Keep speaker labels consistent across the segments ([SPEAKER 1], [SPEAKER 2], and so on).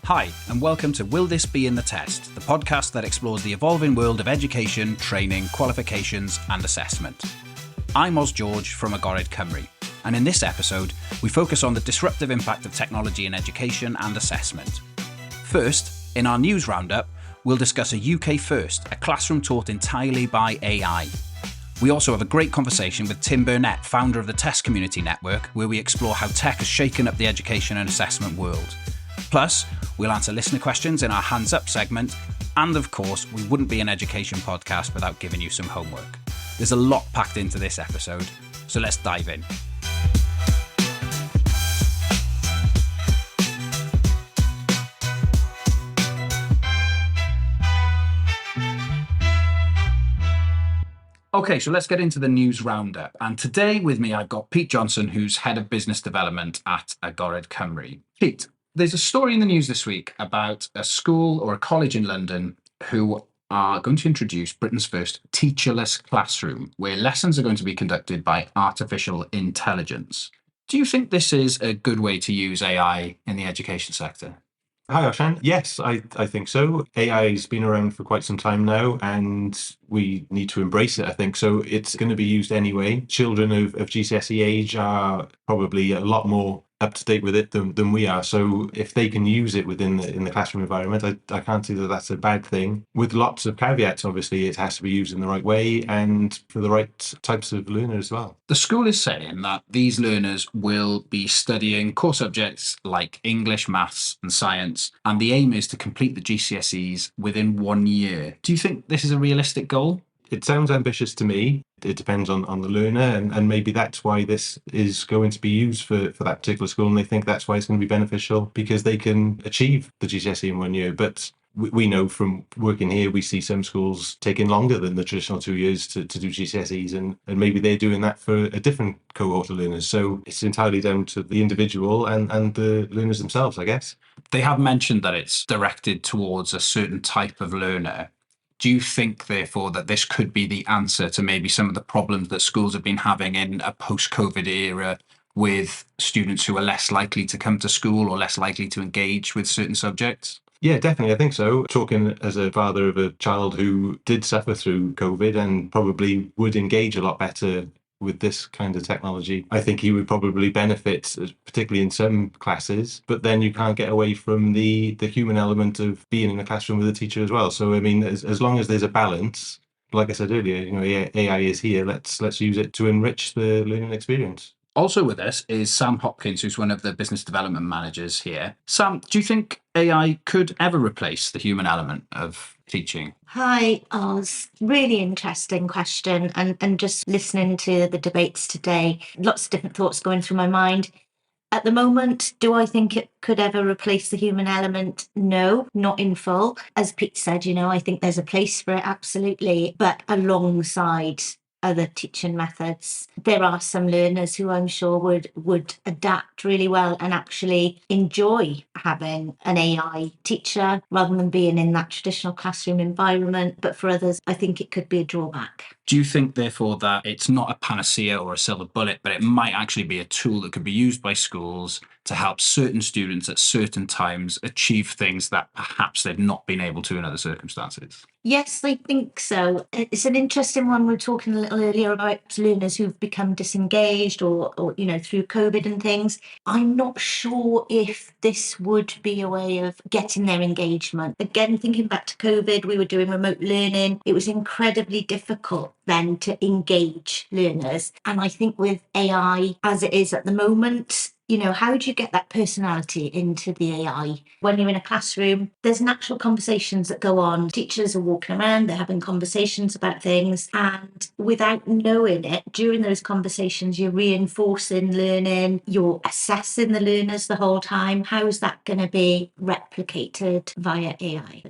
[SPEAKER 1] Hi, and welcome to Will This Be in the Test, the podcast that explores the evolving world of education, training, qualifications, and assessment. I'm Oz George from Agored Cymru, and in this episode, we focus on the disruptive impact of technology in education and assessment. First, in our news roundup, we'll discuss a UK first, a classroom taught entirely by AI. We also have a great conversation with Tim Burnett, founder of the Test Community Network, where we explore how tech has shaken up the education and assessment world. Plus, we'll answer listener questions in our Hands Up segment, and of course, we wouldn't be an education podcast without giving you some homework. There's a lot packed into this episode, so let's dive in. Okay, so let's get into the news roundup. And today with me, I've got Pete Johnson, who's Head of Business Development at Agored Cymru. Pete, there's a story in the news this week about a school or a college in London who are going to introduce Britain's first teacherless classroom, where lessons are going to be conducted by artificial intelligence. Do you think this is a good way to use AI in the education sector?
[SPEAKER 2] Hi, Oshan. Yes, I think so. AI has been around for quite some time now, and we need to embrace it, I think. So it's going to be used anyway. Children of GCSE age are probably a lot more up to date with it than we are. So if they can use it within the classroom environment, I can't see that that's a bad thing. With lots of caveats, obviously, it has to be used in the right way and for the right types of learners as well.
[SPEAKER 1] The school is saying that these learners will be studying core subjects like English, maths, and science, and the aim is to complete the GCSEs within 1 year. Do you think this is a realistic goal?
[SPEAKER 2] It sounds ambitious to me. It depends on the learner, and maybe that's why this is going to be used for that particular school, and they think that's why it's going to be beneficial because they can achieve the GCSE in 1 year. But we know from working here, we see some schools taking longer than the traditional 2 years to do GCSEs, and maybe they're doing that for a different cohort of learners. So it's entirely down to the individual and the learners themselves, I guess.
[SPEAKER 1] They have mentioned that it's directed towards a certain type of learner. Do you think, therefore, that this could be the answer to maybe some of the problems that schools have been having in a post-COVID era with students who are less likely to come to school or less likely to engage with certain subjects?
[SPEAKER 2] Yeah, definitely. I think so. Talking as a father of a child who did suffer through COVID and probably would engage a lot better with this kind of technology, I think he would probably benefit, particularly in some classes. But then you can't get away from the human element of being in a classroom with a teacher as well. So, I mean, as long as there's a balance, like I said earlier, AI is here. Let's use it to enrich the learning experience.
[SPEAKER 1] Also with us is Sam Hopkins, who's one of the business development managers here. Sam, do you think AI could ever replace the human element of teaching?
[SPEAKER 3] Hi, Oz. Really interesting question. And just listening to the debates today, lots of different thoughts going through my mind. At the moment, do I think it could ever replace the human element? No, not in full. As Pete said, I think there's a place for it, absolutely. But alongside other teaching methods, there are some learners who I'm sure would adapt really well and actually enjoy having an AI teacher rather than being in that traditional classroom environment. But for others, I think it could be a drawback.
[SPEAKER 1] Do you think, therefore, that it's not a panacea or a silver bullet, but it might actually be a tool that could be used by schools to help certain students at certain times achieve things that perhaps they've not been able to in other circumstances?
[SPEAKER 3] Yes, I think so. It's an interesting one. We were talking a little earlier about learners who've become disengaged or through COVID and things. I'm not sure if this would be a way of getting their engagement. Again, thinking back to COVID, we were doing remote learning. It was incredibly difficult then to engage learners. And I think with AI as it is at the moment, how do you get that personality into the AI? When you're in a classroom, there's natural conversations that go on. Teachers are walking around, they're having conversations about things. And without knowing it, during those conversations, you're reinforcing learning, you're assessing the learners the whole time. How is that going to be replicated via AI?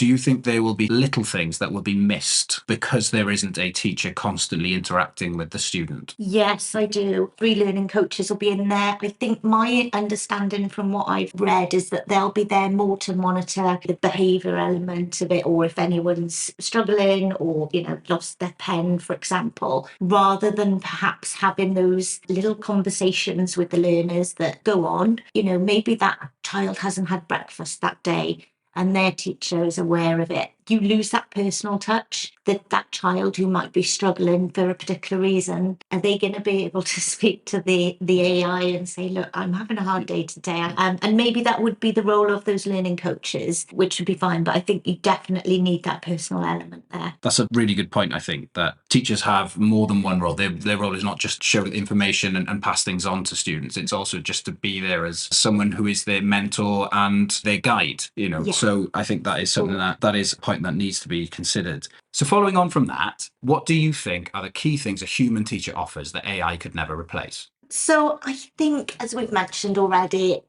[SPEAKER 1] Do you think there will be little things that will be missed because there isn't a teacher constantly interacting with the student?
[SPEAKER 3] Yes, I do. Relearning coaches will be in there. I think my understanding from what I've read is that they'll be there more to monitor the behaviour element of it, or if anyone's struggling or, lost their pen, for example, rather than perhaps having those little conversations with the learners that go on. Maybe that child hasn't had breakfast that day and their teacher is aware of it. You lose that personal touch that child who might be struggling for a particular reason, are they going to be able to speak to the AI and say, look, I'm having a hard day today? And maybe that would be the role of those learning coaches, which would be fine. But I think you definitely need that personal element there.
[SPEAKER 1] That's a really good point, I think, that teachers have more than one role. Their role is not just show information and pass things on to students. It's also just to be there as someone who is their mentor and their guide,
[SPEAKER 3] Yeah.
[SPEAKER 1] So I think that is something that is a point that needs to be considered. So following on from that, what do you think are the key things a human teacher offers that AI could never replace?
[SPEAKER 3] So I think, as we've mentioned already,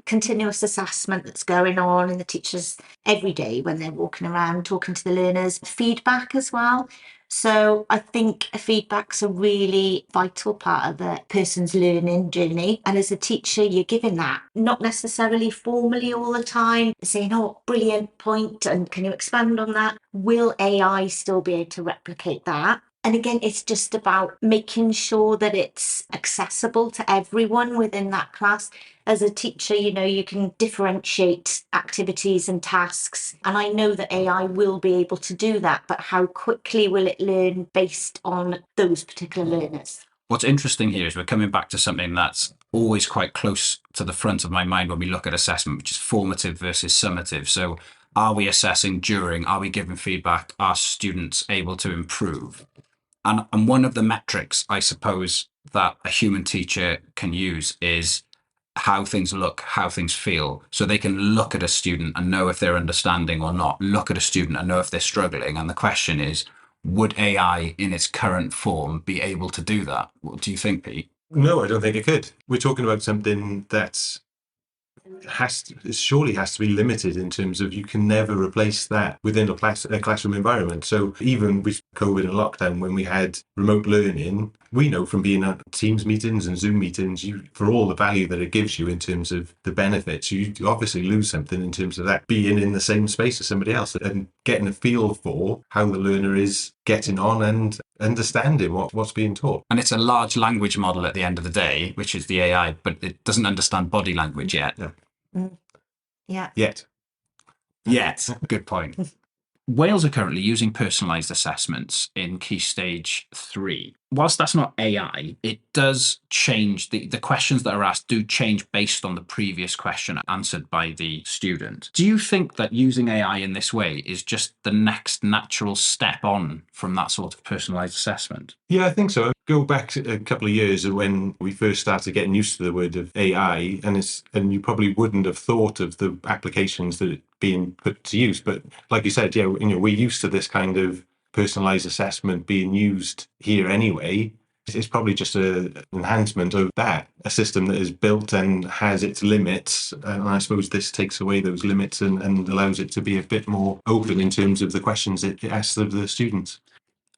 [SPEAKER 3] continuous assessment that's going on in the teachers every day when they're walking around talking to the learners, feedback as well. So I think feedback's a really vital part of the person's learning journey. And as a teacher, you're giving that, not necessarily formally all the time, saying, oh, brilliant point, and can you expand on that? Will AI still be able to replicate that? And again, it's just about making sure that it's accessible to everyone within that class. As a teacher, you can differentiate activities and tasks. And I know that AI will be able to do that, but how quickly will it learn based on those particular learners?
[SPEAKER 1] What's interesting here is we're coming back to something that's always quite close to the front of my mind when we look at assessment, which is formative versus summative. So are we assessing during? Are we giving feedback? Are students able to improve? And one of the metrics, I suppose, that a human teacher can use is how things look, how things feel. So they can look at a student and know if they're understanding or not, look at a student and know if they're struggling. And the question is, would AI in its current form be able to do that? What do you think, Pete?
[SPEAKER 2] No, I don't think it could. We're talking about something that surely has to be limited in terms of you can never replace that within a classroom environment. So even with COVID and lockdown, when we had remote learning, we know from being at Teams meetings and Zoom meetings, for all the value that it gives you in terms of the benefits, you obviously lose something in terms of that being in the same space as somebody else and getting a feel for how the learner is getting on and understanding what's being taught.
[SPEAKER 1] And it's a large language model at the end of the day, which is the AI, but it doesn't understand body language yet.
[SPEAKER 2] Yeah.
[SPEAKER 3] Yeah.
[SPEAKER 2] Yet.
[SPEAKER 1] Good point. Wales are currently using personalised assessments in Key Stage 3. Whilst that's not AI, it does change, the questions that are asked do change based on the previous question answered by the student. Do you think that using AI in this way is just the next natural step on from that sort of personalised assessment?
[SPEAKER 2] Yeah, I think so. Go back a couple of years when we first started getting used to the word of AI, and you probably wouldn't have thought of the applications that it being put to use. But like you said, we're used to this kind of personalized assessment being used here anyway. It's probably just an enhancement of that, a system that is built and has its limits. And I suppose this takes away those limits and allows it to be a bit more open in terms of the questions it asks of the students.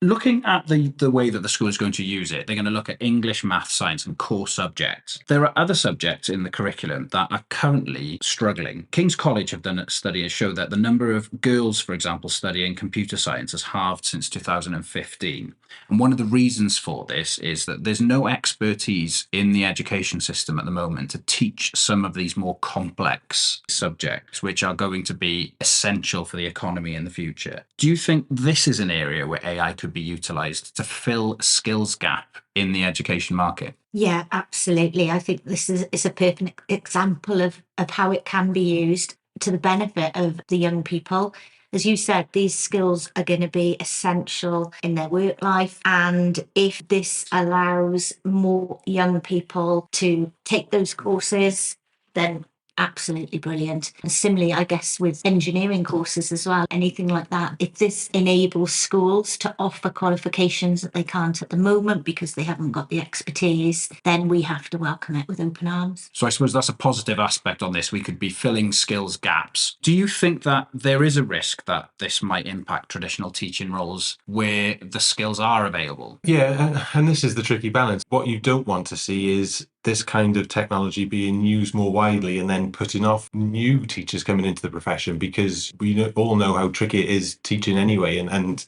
[SPEAKER 1] Looking at the way that the school is going to use it, they're going to look at English, math, science, and core subjects. There are other subjects in the curriculum that are currently struggling. King's College have done a study that showed that the number of girls, for example, studying computer science has halved since 2015. And one of the reasons for this is that there's no expertise in the education system at the moment to teach some of these more complex subjects, which are going to be essential for the economy in the future. Do you think this is an area where AI could be utilised to fill a skills gap in the education market?
[SPEAKER 3] Yeah, absolutely. I think this is a perfect example of how it can be used to the benefit of the young people. As you said, these skills are going to be essential in their work life. And if this allows more young people to take those courses, then absolutely brilliant. And similarly, I guess with engineering courses as well, anything like that, if this enables schools to offer qualifications that they can't at the moment because they haven't got the expertise, then we have to welcome it with open arms.
[SPEAKER 1] So I suppose that's a positive aspect on this. We could be filling skills gaps. Do you think that there is a risk that this might impact traditional teaching roles where the skills are available?
[SPEAKER 2] Yeah, and this is the tricky balance. What you don't want to see is this kind of technology being used more widely and then putting off new teachers coming into the profession, because we all know how tricky it is teaching anyway. And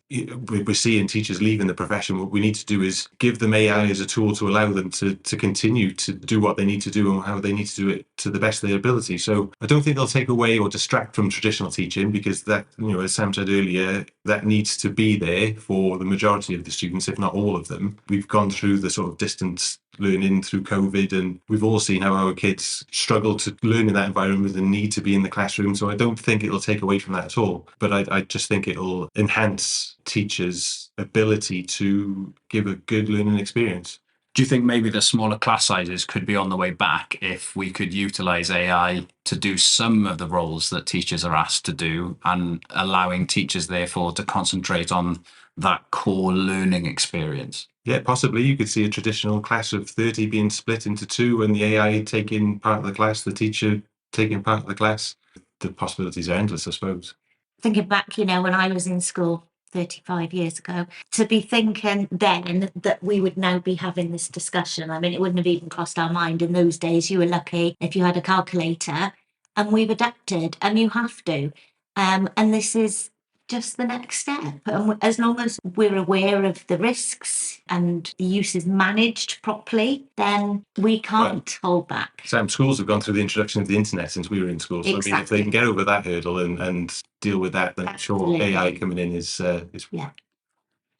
[SPEAKER 2] we're seeing teachers leaving the profession. What we need to do is give them AI as a tool to allow them to continue to do what they need to do and how they need to do it to the best of their ability. So I don't think they'll take away or distract from traditional teaching, because that, as Sam said earlier, that needs to be there for the majority of the students, if not all of them. We've gone through the sort of distance learning through COVID, and we've all seen how our kids struggle to learn in that environment and need to be in the classroom. So I don't think it'll take away from that at all. But I just think it'll enhance teachers' ability to give a good learning experience.
[SPEAKER 1] Do you think maybe the smaller class sizes could be on the way back if we could utilize AI to do some of the roles that teachers are asked to do, and allowing teachers therefore to concentrate on that core learning experience?
[SPEAKER 2] Yeah, possibly. You could see a traditional class of 30 being split into two, and the AI taking part of the class, the teacher taking part of the class. The possibilities are endless, I suppose.
[SPEAKER 3] Thinking back, when I was in school 35 years ago, to be thinking then that we would now be having this discussion. I mean, it wouldn't have even crossed our mind. In those days, you were lucky if you had a calculator, and we've adapted, and you have to. And this is just the next step. And as long as we're aware of the risks and the use is managed properly, then we can't hold back.
[SPEAKER 2] Some schools have gone through the introduction of the internet since we were in school. So
[SPEAKER 3] Exactly.
[SPEAKER 2] I mean, if they can get over that hurdle and deal with that, then I'm sure AI coming in is
[SPEAKER 3] yeah.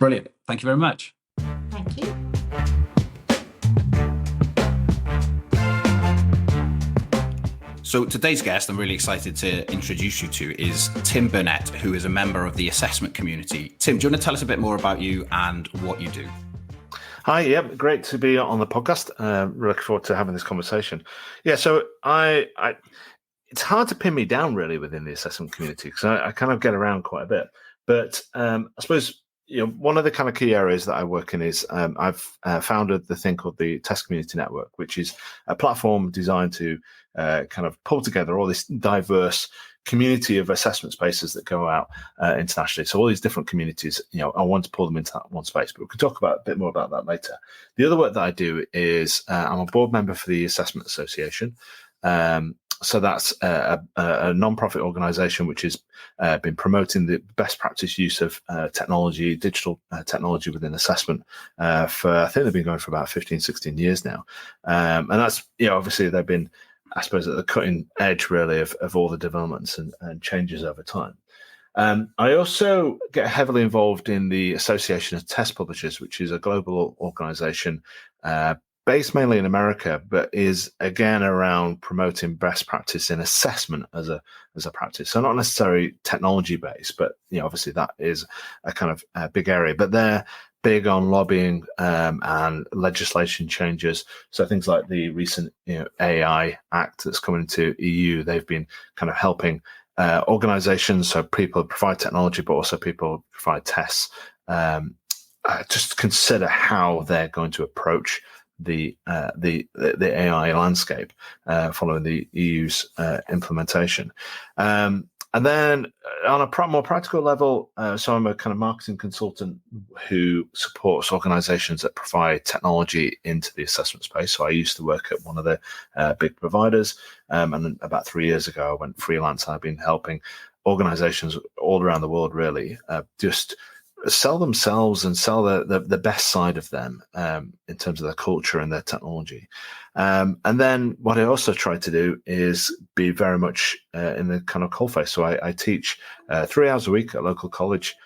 [SPEAKER 1] Brilliant. Thank you very much.
[SPEAKER 3] Thank you.
[SPEAKER 1] So today's guest, I'm really excited to introduce you to, is Tim Burnett, who is a member of the assessment community. Tim, do you want to tell us a bit more about you and what you do?
[SPEAKER 4] Hi, yeah, great to be on the podcast. Looking forward to having this conversation. Yeah, so it's hard to pin me down really within the assessment community, because I kind of get around quite a bit. But I suppose one of the kind of key areas that I work in is I've founded the thing called the Test Community Network, which is a platform designed to kind of pull together all this diverse community of assessment spaces that go out internationally. So all these different communities, I want to pull them into that one space, but we can talk about a bit more about that later. The other work that I do is I'm a board member for the Assessment Association. So that's a non-profit organisation which has been promoting the best practice use of technology, digital technology within assessment for, I think they've been going for about 15, 16 years now. And that's, obviously they've been, I suppose, at the cutting edge really of all the developments and changes over time. I also get heavily involved in the Association of Test Publishers, which is a global organisation based mainly in America, but is again around promoting best practice in assessment as a practice. So not necessarily technology based, but obviously that is a kind of a big area. But they're big on lobbying and legislation changes. So things like the recent AI Act that's coming into EU, they've been kind of helping organizations, so people provide technology, but also people provide tests, just consider how they're going to approach the AI landscape following the EU's implementation. And then on a more practical level, so I'm a kind of marketing consultant who supports organizations that provide technology into the assessment space. So I used to work at one of the big providers. And then about 3 years ago, I went freelance. I've been helping organizations all around the world, really, just sell themselves and sell the best side of them in terms of their culture and their technology. And then what I also try to do is be very much in the kind of coalface. So I teach 3 hours a week at a local college,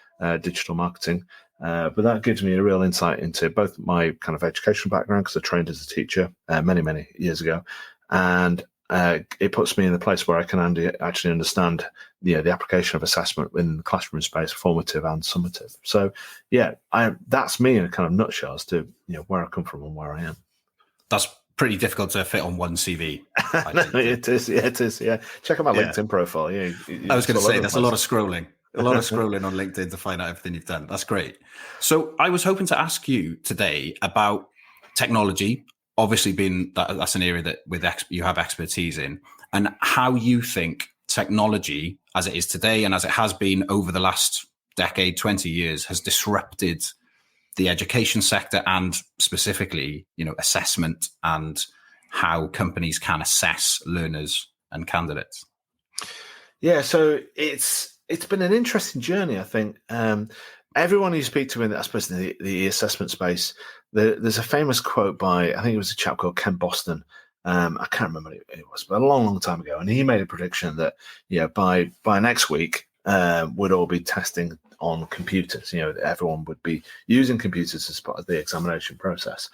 [SPEAKER 4] digital marketing. But that gives me a real insight into both my kind of educational background, because I trained as a teacher many years ago, and it puts me in the place where I can actually understand the application of assessment in the classroom space, formative and summative. So that's me in a kind of nutshell as to where I come from and where I am.
[SPEAKER 1] That's pretty difficult to fit on one CV.
[SPEAKER 4] No, it is. Yeah, it is. Yeah, check out my LinkedIn profile. Yeah,
[SPEAKER 1] I was going to say that's a lot of scrolling. A lot of scrolling on LinkedIn to find out everything you've done. That's great. So I was hoping to ask you today about technology, obviously being that's an area that you have expertise in, and how you think technology, as it is today and as it has been over the last decade, 20 years, has disrupted the education sector and specifically, assessment and how companies can assess learners and candidates.
[SPEAKER 4] Yeah, so it's been an interesting journey, I think. Everyone you speak to I suppose in the assessment space, there's a famous quote by, I think it was a chap called Ken Boston. I can't remember who it was, but a long, long time ago. And he made a prediction that, by next week, we'd all be testing on computers. Everyone would be using computers as part of the examination process.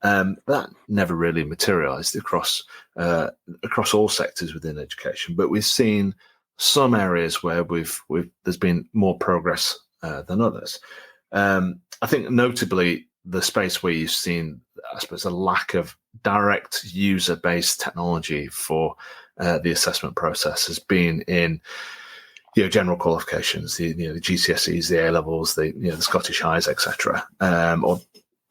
[SPEAKER 4] That never really materialized across all sectors within education. But we've seen some areas where there's been more progress than others. I think notably the space where you've seen, I suppose, a lack of direct user-based technology for the assessment process has been in general qualifications, the GCSEs, the A levels, the Scottish Highs, etc. Or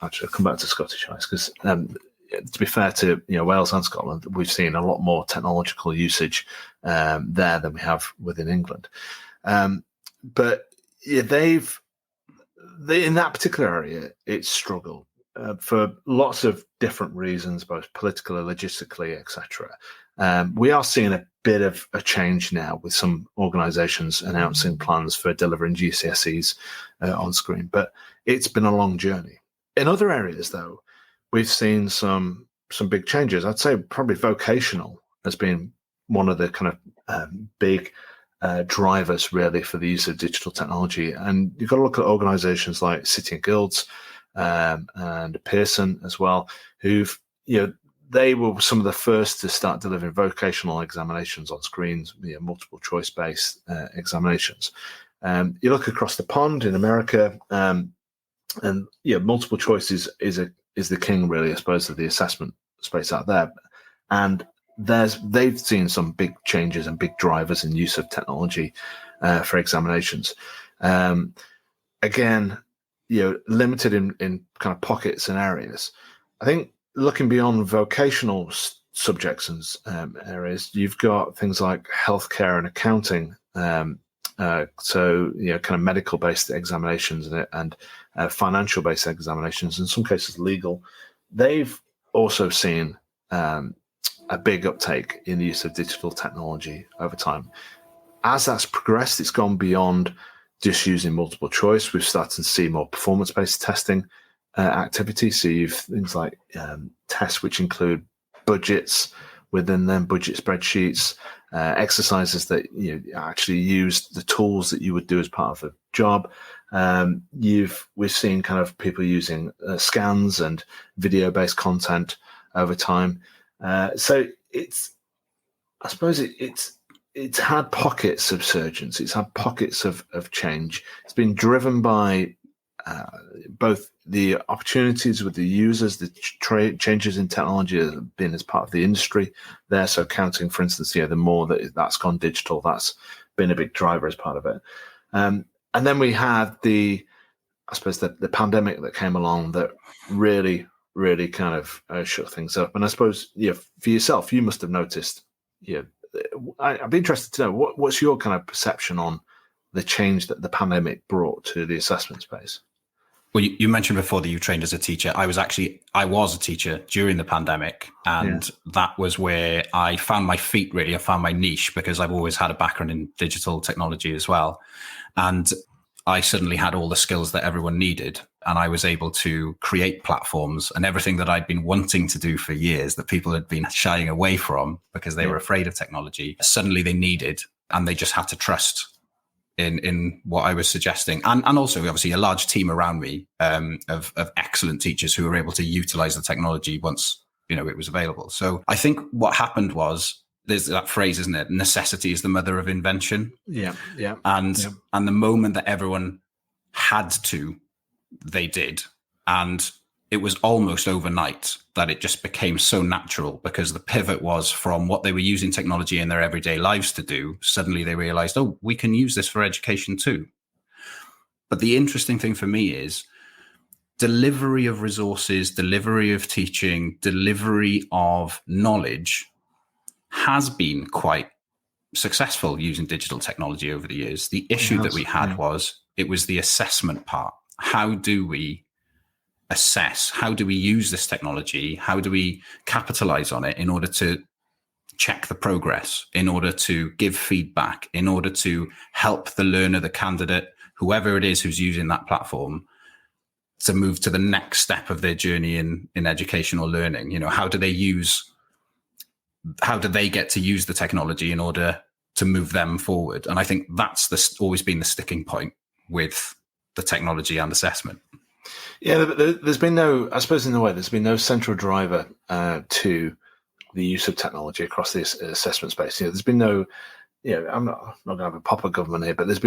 [SPEAKER 4] actually, I'll come back to Scottish Highs because to be fair to Wales and Scotland, we've seen a lot more technological usage there than we have within England. But they've in that particular area, it's struggled for lots of different reasons, both politically, logistically, etc. We are seeing a bit of a change now with some organisations announcing plans for delivering GCSEs on screen, but it's been a long journey. In other areas, though, we've seen some big changes. I'd say probably vocational has been one of the kind of big drivers really for the use of digital technology. And you've got to look at organisations like City and Guilds and Pearson as well, who've, they were some of the first to start delivering vocational examinations on screens, multiple choice based examinations. You look across the pond in America, and multiple choice is the king, really, I suppose, of the assessment space out there. And they've seen some big changes and big drivers in use of technology for examinations. Again, limited in kind of pockets and areas. I think looking beyond vocational subjects and areas, you've got things like healthcare and accounting. So kind of medical-based examinations and financial-based examinations, in some cases legal. They've also seen a big uptake in the use of digital technology over time. As that's progressed, it's gone beyond just using multiple choice. We've started to see more performance-based testing activity. So you've things like tests which include budgets within them, budget spreadsheets, exercises that actually use the tools that you would do as part of a job. We've seen kind of people using scans and video-based content over time. So I suppose it's had pockets of surgence. It's had pockets of change. It's been driven by both the opportunities with the users, the changes in technology that have been as part of the industry there. So counting, for instance, the more that's gone digital, that's been a big driver as part of it. And then we had the pandemic that came along that really kind of shut things up. And I suppose, for yourself, you must have noticed, I'd be interested to know what's your kind of perception on the change that the pandemic brought to the assessment space?
[SPEAKER 1] Well, you mentioned before that you trained as a teacher. I was a teacher during the pandemic, and that was where I found my feet, really. I found my niche because I've always had a background in digital technology as well. And I suddenly had all the skills that everyone needed, and I was able to create platforms and everything that I'd been wanting to do for years that people had been shying away from because they were afraid of technology. Suddenly they needed, and they just had to trust in what I was suggesting. And also, obviously, a large team around me of excellent teachers who were able to utilize the technology once, it was available. So I think what happened was, there's that phrase, isn't it? Necessity is the mother of invention.
[SPEAKER 4] Yeah.
[SPEAKER 1] And the moment that everyone had to, they did. And it was almost overnight that it just became so natural, because the pivot was from what they were using technology in their everyday lives to do. Suddenly they realized, oh, we can use this for education too. But the interesting thing for me is delivery of resources, delivery of teaching, delivery of knowledge has been quite successful using digital technology over the years. The issue that we had was it was the assessment part. How do we assess? How do we use this technology? How do we capitalize on it in order to check the progress, in order to give feedback, in order to help the learner, the candidate, whoever it is who's using that platform, to move to the next step of their journey in educational learning? You know, how do they get to use the technology in order to move them forward? And I think that's always been the sticking point with the technology and assessment.
[SPEAKER 4] Yeah, there's been no, I suppose in a way, there's been no central driver to the use of technology across this assessment space. You know, there's been no, I'm not going to have a pop-up government here, but there's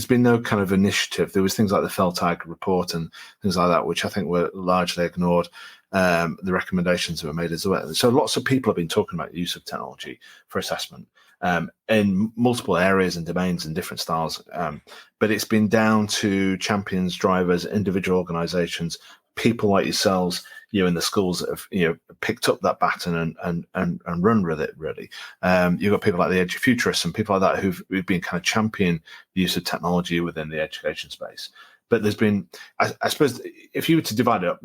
[SPEAKER 4] been no kind of initiative. There was things like the Feldtag report and things like that, which I think were largely ignored. The recommendations that were made as well. So lots of people have been talking about the use of technology for assessment in multiple areas and domains and different styles. But it's been down to champions, drivers, individual organizations, people like yourselves, in the schools that have, picked up that baton and run with it, really. You've got people like the Edufuturists and people like that who've been kind of championing the use of technology within the education space. But there's been, I suppose, if you were to divide it up,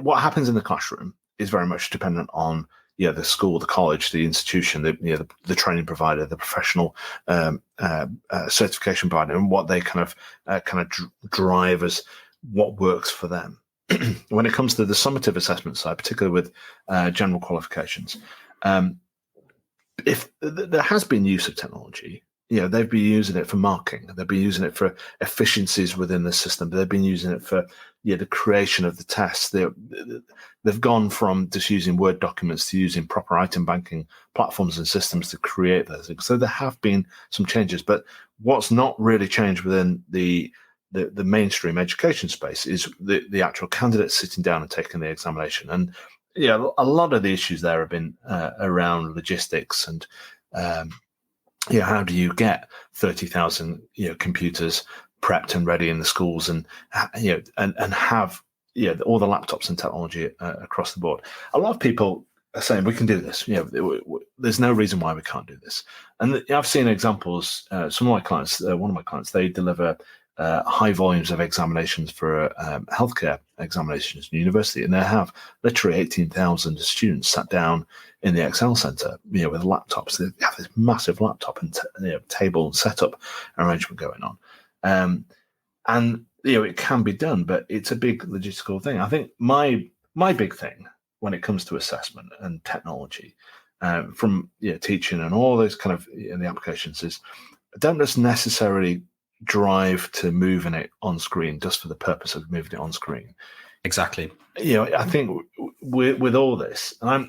[SPEAKER 4] what happens in the classroom is very much dependent on the school, the college, the institution, the training provider, the professional certification provider, and what they kind of drive as what works for them. When it comes to the summative assessment side, particularly with general qualifications, if there has been use of technology, they've been using it for marking, they've been using it for efficiencies within the system, they've been using it for the creation of the tests. They've gone from just using Word documents to using proper item banking platforms and systems to create those things. So there have been some changes, but what's not really changed within the mainstream education space is the actual candidates sitting down and taking the examination. And a lot of the issues there have been around logistics and how do you get 30,000 computers prepped and ready in the schools and have all the laptops and technology across the board. A lot of people are saying we can do this. There's no reason why we can't do this. And I've seen examples. Some of my clients, one of my clients, they deliver high volumes of examinations for healthcare examinations in university, and they have literally 18,000 students sat down in the Excel Centre, with laptops. They have this massive laptop and table and setup arrangement going on, and it can be done, but it's a big logistical thing. I think my big thing when it comes to assessment and technology, from teaching and all those kind of the applications, is don't just necessarily drive to moving it on screen just for the purpose of moving it on screen.
[SPEAKER 1] Exactly.
[SPEAKER 4] I think with all this, and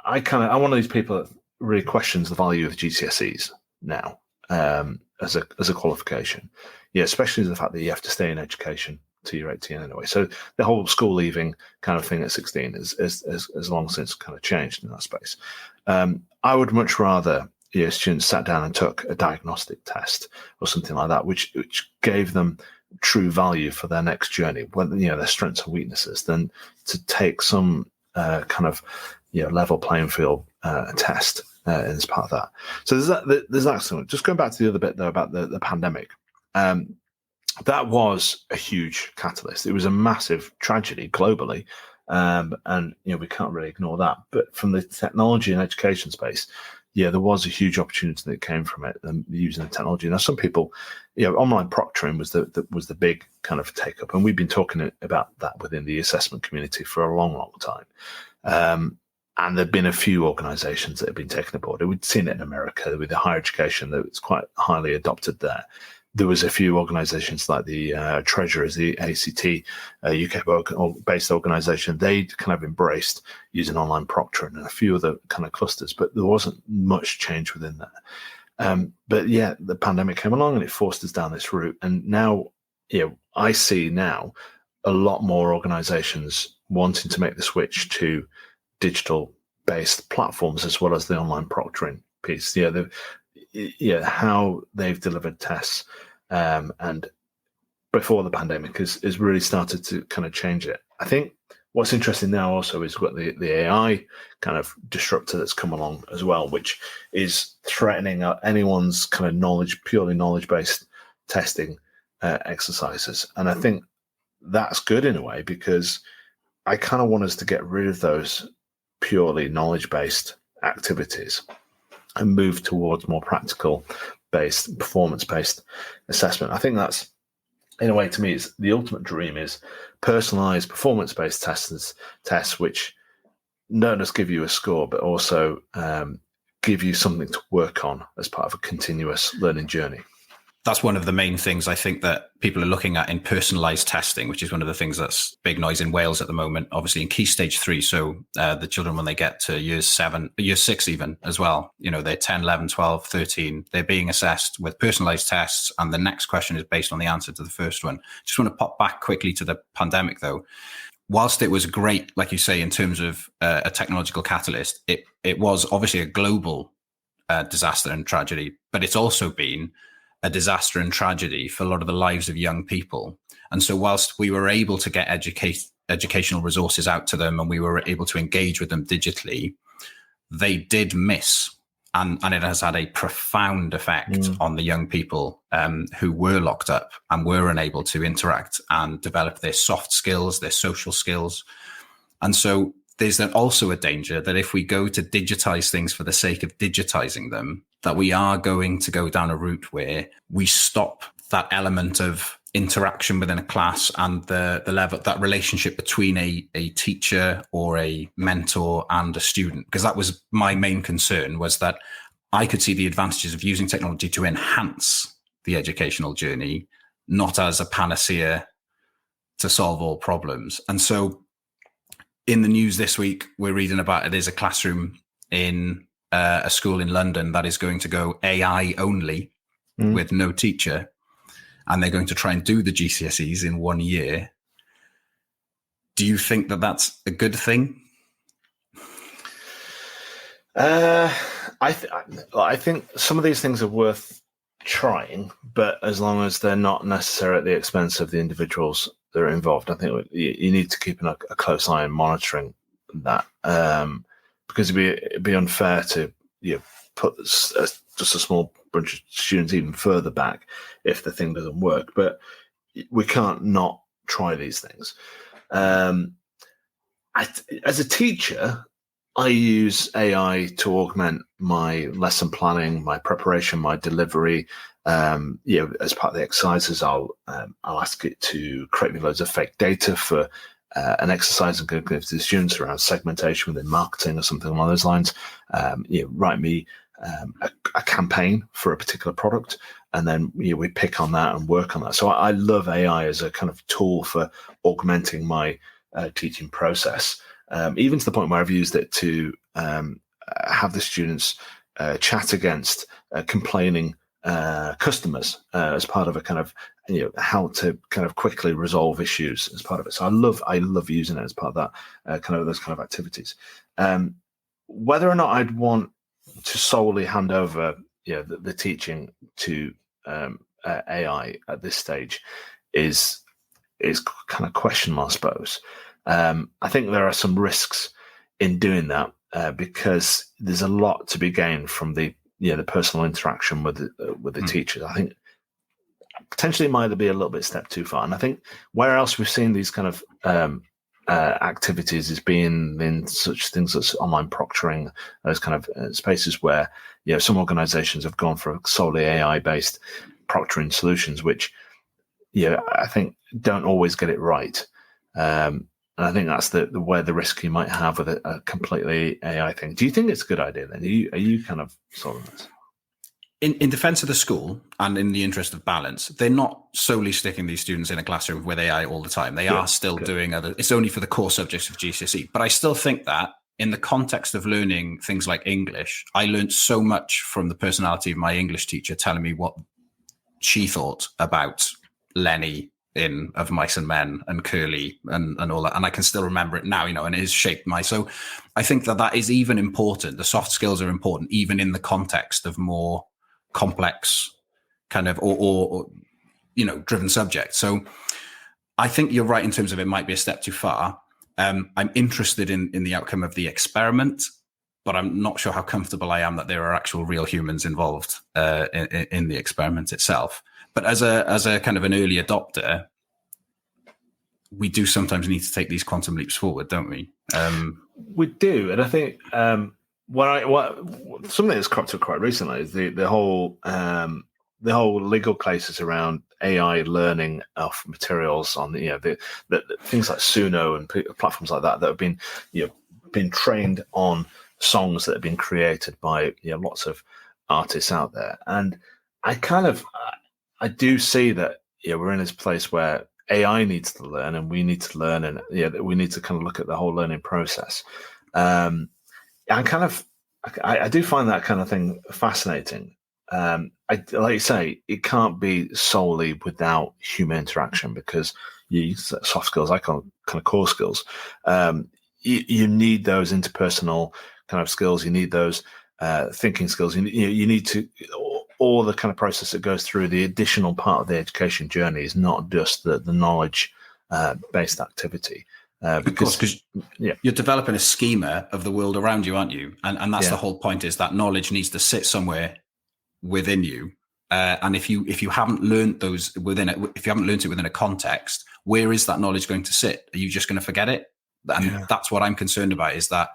[SPEAKER 4] I'm one of these people that really questions the value of GCSEs now as a qualification. Especially the fact that you have to stay in education till you're 18 anyway. So the whole school leaving kind of thing at 16 is long since kind of changed in that space. I would much rather students sat down and took a diagnostic test or something like that, which gave them true value for their next journey, when their strengths and weaknesses, than to take some kind of level playing field test as part of that. So there's that. Just going back to the other bit though about the pandemic, that was a huge catalyst. It was a massive tragedy globally, and we can't really ignore that. But from the technology and education space, there was a huge opportunity that came from it, and using the technology. Now, some people, online proctoring was the big kind of take up, and we've been talking about that within the assessment community for a long, long time. And there've been a few organisations that have been taken aboard. We'd seen it in America with the higher education that was quite highly adopted there. There was a few organisations like the Treasurers, the ACT, UK-based organisation. They kind of embraced using online proctoring, and a few other kind of clusters, but there wasn't much change within that. But the pandemic came along and it forced us down this route. And now, I see now a lot more organizations wanting to make the switch to digital-based platforms as well as the online proctoring piece. How they've delivered tests and before the pandemic has really started to kind of change it. I think what's interesting now also is what the AI kind of disruptor that's come along as well, which is threatening anyone's kind of purely knowledge-based testing exercises. And I think that's good in a way, because I kind of want us to get rid of those purely knowledge-based activities and move towards more practical-based, performance-based assessment. I think that's, in a way, to me, it's the ultimate dream is personalized performance-based tests which not just give you a score, but also give you something to work on as part of a continuous learning journey.
[SPEAKER 1] That's one of the main things I think that people are looking at in personalized testing, which is one of the things that's big noise in Wales at the moment, obviously in Key Stage 3. So the children, when they get to year 6 even as well, they're 10, 11, 12, 13, they're being assessed with personalized tests. And the next question is based on the answer to the first one. Just want to pop back quickly to the pandemic, though. Whilst it was great, like you say, in terms of a technological catalyst, it was obviously a global disaster and tragedy, but it's also been a disaster and tragedy for a lot of the lives of young people. And so whilst we were able to get educational resources out to them and we were able to engage with them digitally, they did miss. And it has had a profound effect on the young people who were locked up and were unable to interact and develop their soft skills, their social skills. And so there's then also a danger that if we go to digitize things for the sake of digitizing them, that we are going to go down a route where we stop that element of interaction within a class and the level, that relationship between a teacher or a mentor and a student. Because that was my main concern, was that I could see the advantages of using technology to enhance the educational journey, not as a panacea to solve all problems. And so in the news this week, we're reading about it is a classroom in a school in London that is going to go AI only with no teacher. And they're going to try and do the GCSEs in 1 year. Do you think that that's a good thing?
[SPEAKER 4] I think some of these things are worth trying, but as long as they're not necessarily at the expense of the individuals that are involved, I think you need to keep a close eye on monitoring that, because it'd be unfair to put just a small bunch of students even further back if the thing doesn't work. But we can't not try these things. As a teacher, I use AI to augment my lesson planning, my preparation, my delivery. As part of the exercises, I'll ask it to create me loads of fake data for an exercise I'm going to give to the students around segmentation within marketing or something along those lines. Write me a campaign for a particular product, and then we pick on that and work on that. So I love AI as a kind of tool for augmenting my teaching process, even to the point where I've used it to have the students chat against complaining customers as part of a kind of how to kind of quickly resolve issues as part of it. So I love using it as part of that kind of those kind of activities. Whether or not I'd want to solely hand over the teaching to AI at this stage is kind of questionable, I suppose. I think there are some risks in doing that because there's a lot to be gained from the personal interaction with the teachers. I think potentially it might be a little bit step too far. And I think where else we've seen these kind of activities is being in such things as online proctoring, those kind of spaces where some organizations have gone for solely AI-based proctoring solutions, which I think don't always get it right. And I think that's where the risk you might have with a completely AI thing. Do you think it's a good idea then? Are you kind of solving this?
[SPEAKER 1] In defense of the school and in the interest of balance, they're not solely sticking these students in a classroom with AI all the time. They are still doing it's only for the core subjects of GCSE. But I still think that in the context of learning things like English, I learned so much from the personality of my English teacher telling me what she thought about Lenny in of Mice and Men and Curly and all that. And I can still remember it now, and it has shaped so I think that is even important. The soft skills are important, even in the context of more complex kind of, or driven subjects. So I think you're right in terms of it might be a step too far. I'm interested in the outcome of the experiment, but I'm not sure how comfortable I am that there are actual real humans involved in the experiment itself. But as a kind of an early adopter, we do sometimes need to take these quantum leaps forward, don't we?
[SPEAKER 4] We do, and I think something that's cropped up quite recently is the whole legal cases around AI learning of materials on the things like Suno and platforms like that have been been trained on songs that have been created by lots of artists out there, and I do see that we're in this place where AI needs to learn, and we need to learn, and we need to kind of look at the whole learning process. I do find that kind of thing fascinating. Like you say, it can't be solely without human interaction, because you use soft skills, I call kind of core skills. You need those interpersonal kind of skills. You need those thinking skills. You need to. All the kind of process that goes through the additional part of the education journey is not just the knowledge based activity. Because
[SPEAKER 1] you're developing a schema of the world around you, aren't you? And that's the whole point, is that knowledge needs to sit somewhere within you. And if you haven't learned those if you haven't learned it within a context, where is that knowledge going to sit? Are you just going to forget it? And that's what I'm concerned about, is that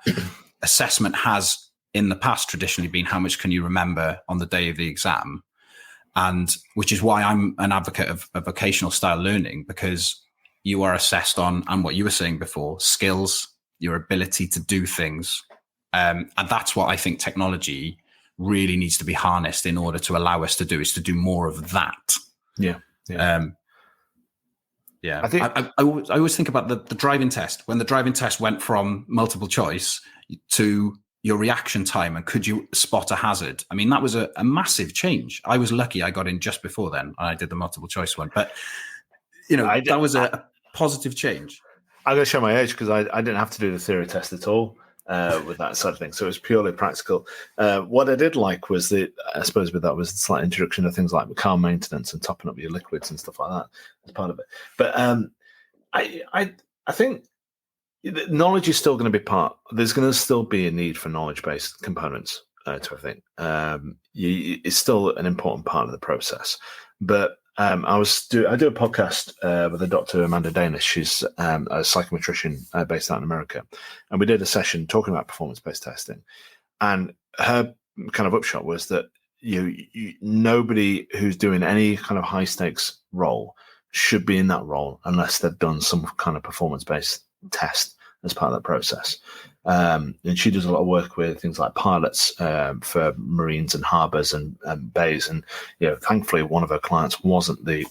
[SPEAKER 1] assessment has in the past traditionally been how much can you remember on the day of the exam, and which is why I'm an advocate of vocational style learning, because you are assessed on, and what you were saying before, skills, your ability to do things. And that's what I think technology really needs to be harnessed in order to allow us to do, is to do more of that. I think I always think about the driving test. When the driving test went from multiple choice to your reaction time and could you spot a hazard? I mean, that was a massive change. I was lucky I got in just before then, and I did the multiple choice one. But, that was a positive change.
[SPEAKER 4] I'm going to show my age, because I didn't have to do the theory test at all with that sort of thing. So it was purely practical. What I did like was I suppose with that was the slight introduction of things like car maintenance and topping up your liquids and stuff like that as part of it. But I think knowledge is still going to be part. There's going to still be a need for knowledge-based components to everything. It's still an important part of the process. But I do a podcast with a Dr. Amanda Danish. She's a psychometrician based out in America, and we did a session talking about performance-based testing. And her kind of upshot was that nobody who's doing any kind of high-stakes role should be in that role unless they've done some kind of performance-based test as part of that process. And she does a lot of work with things like pilots for marines and harbors and bays. And thankfully, one of her clients wasn't the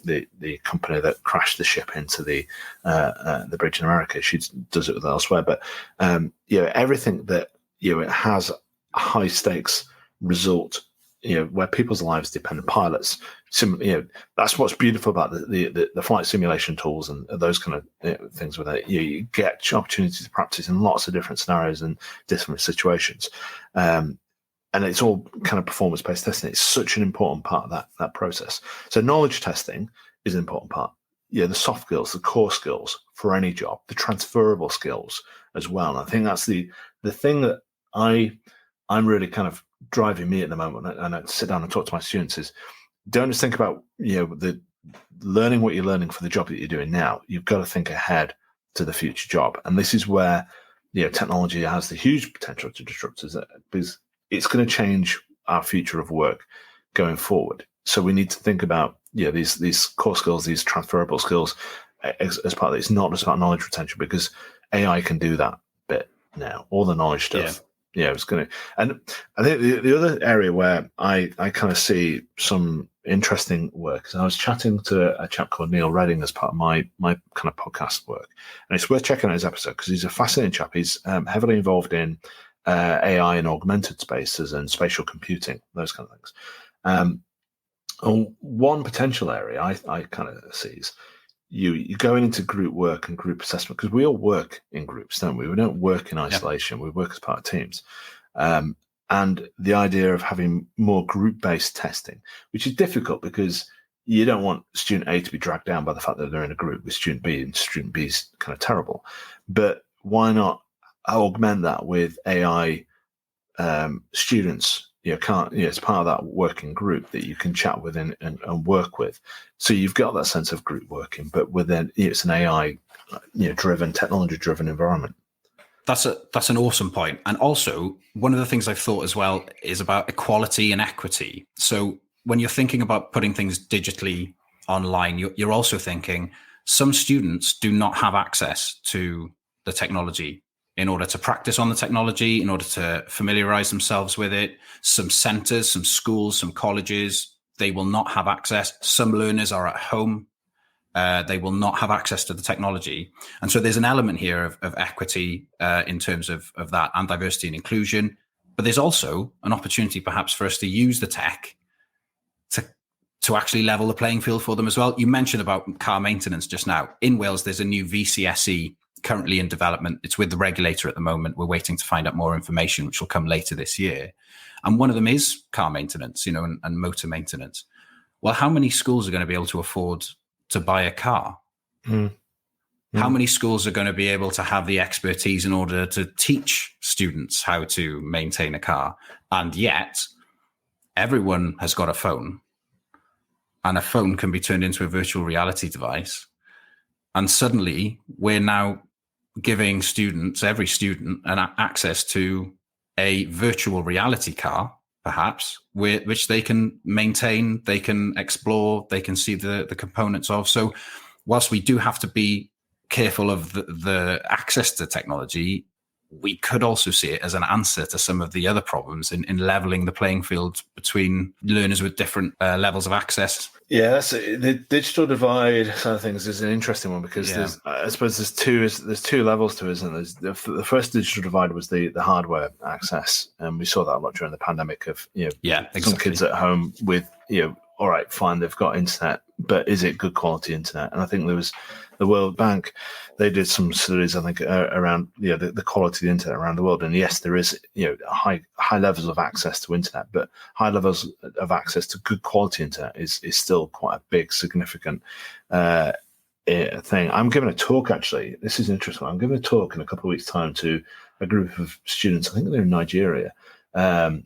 [SPEAKER 4] company that crashed the ship into the bridge in America. She does it with elsewhere. But everything that it has a high stakes result, where people's lives depend on pilots. That's what's beautiful about the flight simulation tools and those kind of things. With it, you get opportunities to practice in lots of different scenarios and different situations, and it's all kind of performance-based testing. It's such an important part of that process. So knowledge testing is an important part. The soft skills, the core skills for any job, the transferable skills as well. And I think that's the thing that I'm really kind of driving me at the moment, and I sit down and talk to my students, is don't just think about the learning what you're learning for the job that you're doing now. You've got to think ahead to the future job, and this is where technology has the huge potential to disrupt us, because it's going to change our future of work going forward. So we need to think about these core skills, these transferable skills as part of it. It's not just about knowledge retention, because AI can do that bit now. All the knowledge stuff. It's going to, and I think the other area where I kind of see some interesting work is I was chatting to a chap called Neil Redding as part of my kind of podcast work, and it's worth checking out his episode because he's a fascinating chap. He's heavily involved in AI and augmented spaces and spatial computing, those kind of things. One potential area I kind of see is you're going into group work and group assessment, because we all work in groups, don't we? We don't work in isolation. We work as part of teams. And the idea of having more group-based testing, which is difficult because you don't want student A to be dragged down by the fact that they're in a group with student B, and student B is kind of terrible. But why not augment that with AI students? It's part of that working group that you can chat with and work with. So you've got that sense of group working, but within it's an AI driven, technology driven environment.
[SPEAKER 1] That's an awesome point. And also, one of the things I've thought as well is about equality and equity. So when you're thinking about putting things digitally online, you're also thinking some students do not have access to the technology in order to practice on the technology, in order to familiarize themselves with it. Some centers, some schools, some colleges, they will not have access. Some learners are at home. They will not have access to the technology. And so there's an element here of equity in terms of that, and diversity and inclusion. But there's also an opportunity perhaps for us to use the tech to actually level the playing field for them as well. You mentioned about car maintenance just now. In Wales, there's a new VCSE currently in development. It's with the regulator at the moment. We're waiting to find out more information, which will come later this year. And one of them is car maintenance, and motor maintenance. Well, how many schools are going to be able to afford to buy a car? How many schools are going to be able to have the expertise in order to teach students how to maintain a car? And yet everyone has got a phone, and a phone can be turned into a virtual reality device. And suddenly we're now giving every student, access to a virtual reality car, perhaps, which they can maintain, they can explore, they can see the components of. So whilst we do have to be careful of the access to technology, we could also see it as an answer to some of the other problems in leveling the playing field between learners with different levels of access.
[SPEAKER 4] Yeah, the digital divide side of things is an interesting one, because I suppose there's two levels to it, isn't there? The first digital divide was the hardware access, and we saw that a lot during the pandemic of some kids at home with all right, fine, they've got internet, but is it good quality internet? And I think there was the World Bank, they did some studies, I think, around the quality of the internet around the world. And yes, there is high levels of access to internet, but high levels of access to good quality internet is still quite a big, significant thing. I'm giving a talk, actually. This is interesting. I'm giving a talk in a couple of weeks' time to a group of students. I think they're in Nigeria,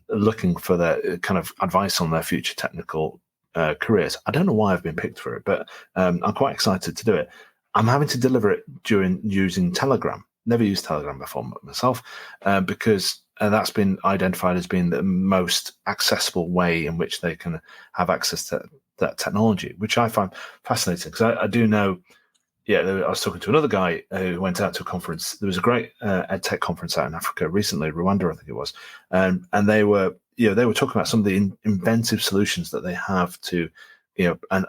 [SPEAKER 4] looking for their kind of advice on their future technical careers. I don't know why I've been picked for it, but I'm quite excited to do it. I'm having to deliver it using Telegram. Never used Telegram before myself, because that's been identified as being the most accessible way in which they can have access to that technology, which I find fascinating, because I do know. Yeah, I was talking to another guy who went out to a conference. There was a great EdTech conference out in Africa recently, Rwanda, I think it was, and they were talking about some of the inventive solutions that they have to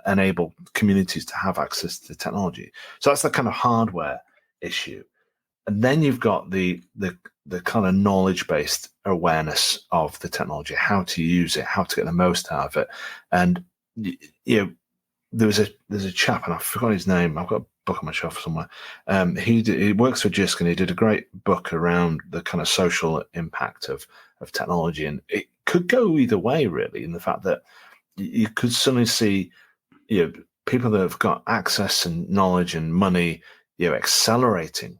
[SPEAKER 4] enable communities to have access to technology. So that's the kind of hardware issue, and then you've got the kind of knowledge-based awareness of the technology, how to use it, how to get the most out of it. And there's a chap, and I forgot his name. I've got a book on my shelf somewhere. He works for JISC, and he did a great book around the kind of social impact of technology, and it could go either way, really, in the fact that you could suddenly see people that have got access and knowledge and money accelerating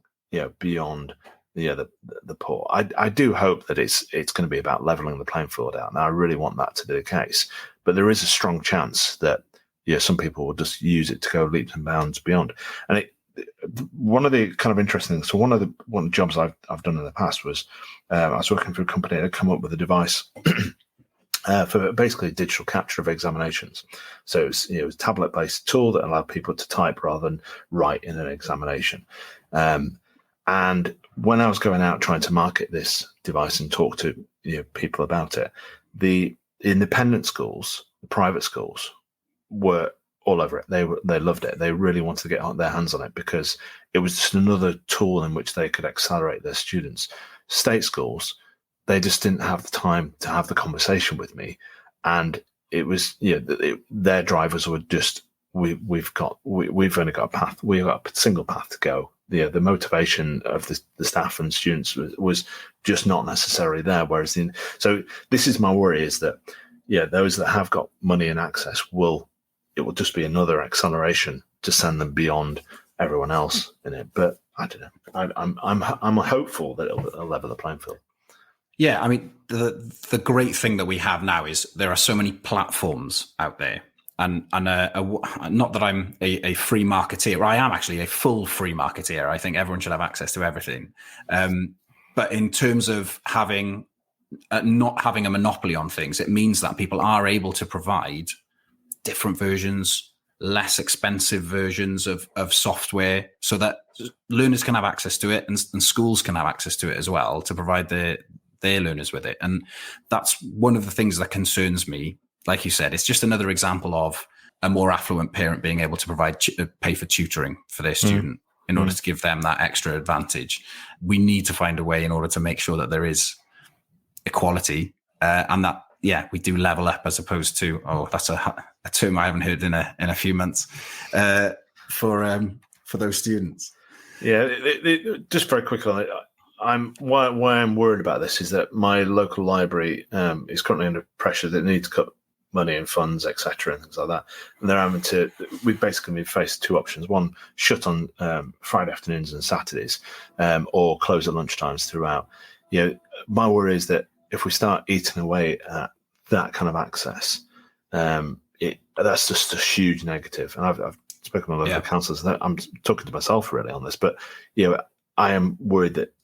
[SPEAKER 4] beyond the poor. I do hope that it's going to be about leveling the playing field out, and I really want that to be the case. But there is a strong chance that some people will just use it to go leaps and bounds beyond. And one of the kind of interesting things, so one of the jobs I've done in the past was I was working for a company that had come up with a device for basically digital capture of examinations. So it was a tablet-based tool that allowed people to type rather than write in an examination. And when I was going out trying to market this device and talk to people about it, the independent schools, the private schools, were all over it. They loved it. They really wanted to get their hands on it because it was just another tool in which they could accelerate their students. State schools, they just didn't have the time to have the conversation with me, and it was their drivers were just we've only got a path. We've got a single path to go. The motivation of the staff and students was just not necessarily there. Whereas so this is my worry, is that those that have got money and access it will just be another acceleration to send them beyond everyone else in it. But I don't know. I'm hopeful that it'll level the playing field.
[SPEAKER 1] Yeah, I mean, the great thing that we have now is there are so many platforms out there. And not that I'm a free marketeer. I am actually a full free marketeer. I think everyone should have access to everything. But in terms of not having a monopoly on things, it means that people are able to provide different versions, less expensive versions of software, so that learners can have access to it, and schools can have access to it as well, to provide their learners with it. And that's one of the things that concerns me. Like you said, it's just another example of a more affluent parent being able to pay for tutoring for their student in order to give them that extra advantage. We need to find a way in order to make sure that there is equality and that, we do level up, as opposed to, that's a term I haven't heard in a few months, for those students.
[SPEAKER 4] Yeah, just very quickly on it. Why I'm worried about this is that my local library is currently under pressure that they need to cut money and funds, etc., and things like that. And they're having to. We've basically been faced two options: one, shut on Friday afternoons and Saturdays, or close at lunchtimes throughout. My worry is that if we start eating away at that kind of access, that's just a huge negative. And I've spoken with local councillors. I'm talking to myself really on this, but I am worried that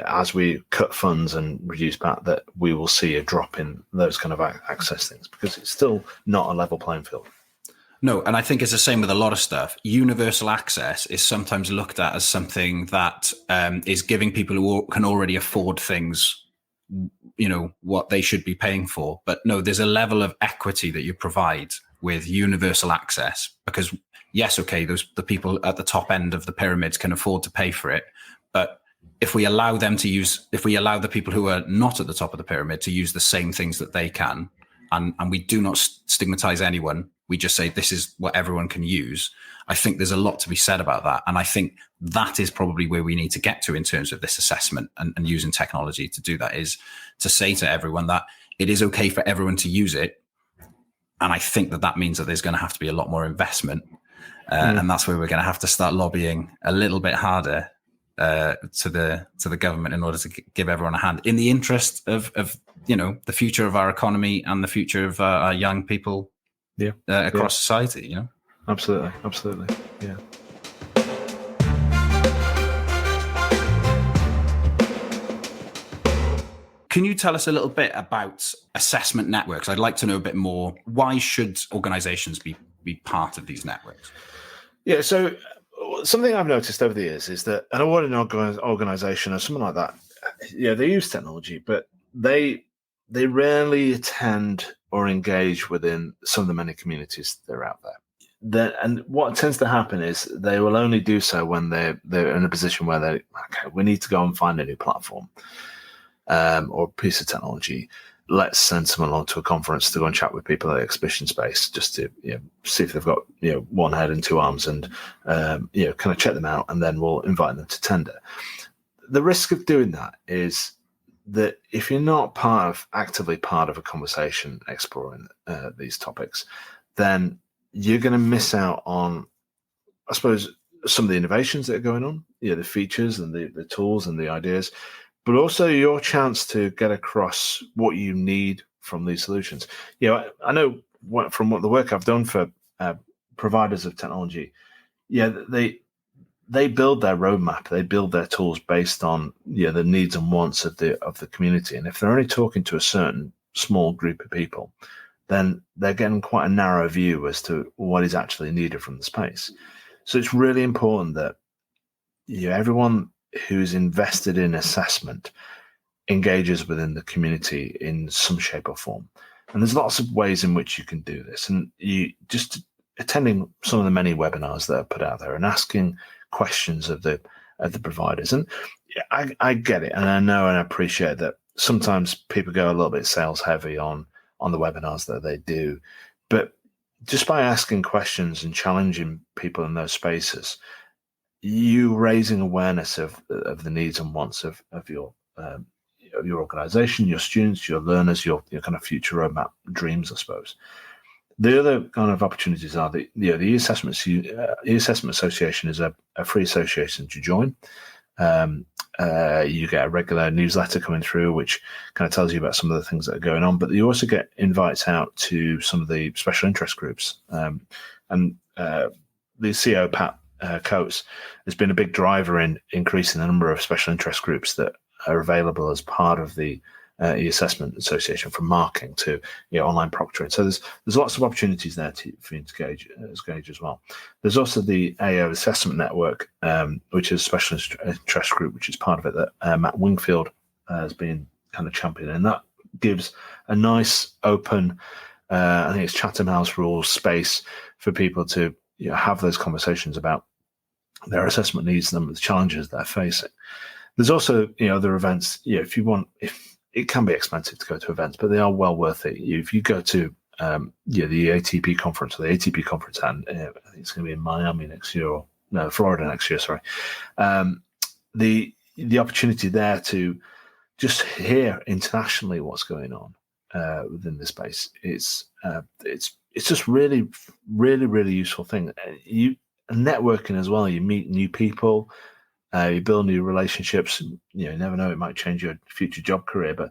[SPEAKER 4] as we cut funds and reduce back, that we will see a drop in those kind of access things, because it's still not a level playing field.
[SPEAKER 1] No, and I think it's the same with a lot of stuff. Universal access is sometimes looked at as something that is giving people who can already afford things, what they should be paying for. But no, there's a level of equity that you provide with universal access, because yes, okay, the people at the top end of the pyramids can afford to pay for it, but if we allow the people who are not at the top of the pyramid to use the same things that they can, and we do not stigmatize anyone, we just say this is what everyone can use, I think there's a lot to be said about that. And I think that is probably where we need to get to in terms of this assessment and using technology to do that, is to say to everyone that it is okay for everyone to use it. And I think that means that there's going to have to be a lot more investment. And that's where we're going to have to start lobbying a little bit harder to the government in order to give everyone a hand, in the interest of the future of our economy and the future of our young people across society.
[SPEAKER 4] Absolutely, yeah.
[SPEAKER 1] Can you tell us a little bit about assessment networks? I'd like to know a bit more. Why should organizations be part of these networks?
[SPEAKER 4] Yeah, so something I've noticed over the years is that an awarding organization or something like that, they use technology, but they rarely attend or engage within some of the many communities that are out there. And what tends to happen is they will only do so when they're in a position where we need to go and find a new platform or a piece of technology. Let's send someone along to a conference to go and chat with people at the exhibition space, just to see if they've got one head and two arms, and kind of check them out, and then we'll invite them to tender. The risk of doing that is that if you're not actively part of a conversation exploring these topics, then you're going to miss out on, I suppose, some of the innovations that are going on, the features and the tools and the ideas, but also your chance to get across what you need from these solutions. I know from the work I've done for providers of technology, they build their roadmap, they build their tools based on the needs and wants of the community. And if they're only talking to a certain small group of people, then they're getting quite a narrow view as to what is actually needed from the space. So it's really important that everyone who's invested in assessment engages within the community in some shape or form. And there's lots of ways in which you can do this. And you just attending some of the many webinars that are put out there and asking questions of the providers. And I get it. And I know and I appreciate that sometimes people go a little bit sales heavy on the webinars that they do. But just by asking questions and challenging people in those spaces, you raising awareness of the needs and wants of your organization, your students, your learners, your kind of future roadmap dreams, I suppose. The other kind of opportunities are the e-assessment association is a free association to join. You get a regular newsletter coming through, which kind of tells you about some of the things that are going on. But you also get invites out to some of the special interest groups. And the CEO, Pat Coates, has been a big driver in increasing the number of special interest groups that are available as part of the e-assessment association, from marking to online proctoring. So there's lots of opportunities there for you to engage as well. There's also the AO Assessment Network, which is a special interest group, which is part of it, that Matt Wingfield has been kind of championing, and that gives a nice open, I think it's Chatham House rules space for people to have those conversations about their assessment needs and the challenges they're facing. There's also other events. If it can be expensive to go to events, but they are well worth it. If you go to the ATP conference, or the ATP conference, and I think it's going to be in Miami next year, or no, Florida next year. Sorry, the opportunity there to just hear internationally what's going on within this space. It's just really, really, really useful thing. Networking as well. You meet new people. You build new relationships. You never know, it might change your future job career, but